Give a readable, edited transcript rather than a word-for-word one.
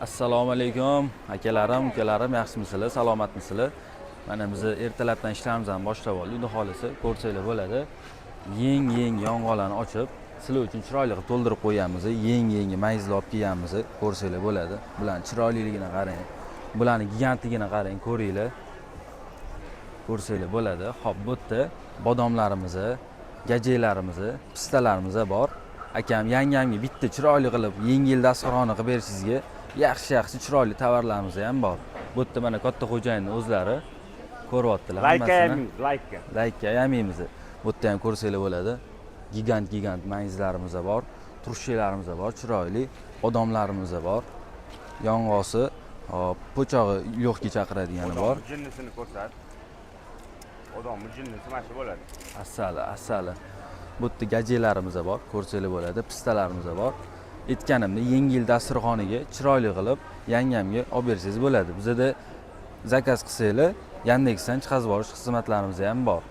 Assalomu alaykum akalarim, ukalarim, yaxshimisizlar, salomatmisizlar? Mana biz ertalabdan ishlarimizni ham boshlab oldik. Xudo xolisa ko'rsanglar bo'ladi. Yeng yong'oqlarni ochib, sizlar uchun chiroyli qilib to'ldirib qo'yamiz. Yeng mayizli olib kelganmiz. Ko'rsanglar bo'ladi. Bularning chiroyliligini qarang. Bularning gigantligini qarang, ko'ringlar. Ko'rsanglar bo'ladi. Xo'p, bu yerda bodomlarimiz, gajeklarimiz, pistalarimiz bor. Akam yangamga bitta chiroyli qilib yengil dasturxonni qilib berishingizga yaxshi chiroyli tovarlarimiz ham bor. Bu yerda mana katta xo'jayinning o'zlari ko'ryaptilar hammasini. Layka yamaymiz. Bu yerda ham ko'rsanglar bo'ladi. Gigant mayizlarimiz bor, turshiklarimiz bor, chiroyli bodomlarimiz bor. Yong'oqsi, po'chog'i yo'qga chaqiradigani bor. Jinnisini ko'rsat. Odamning jinnisi mana shu bo'ladi. Asali. Bu yerda gajeklarimiz bor, ko'rsanglar bo'ladi, pistalarimiz bor. Aytganimda yengil dasturxoniga chiroyli qilib yangamga olib bersangiz bo'ladi. Bizda zakaz qilsanglar, Yandexdan chiqazib olish xizmatlarimiz ham bor.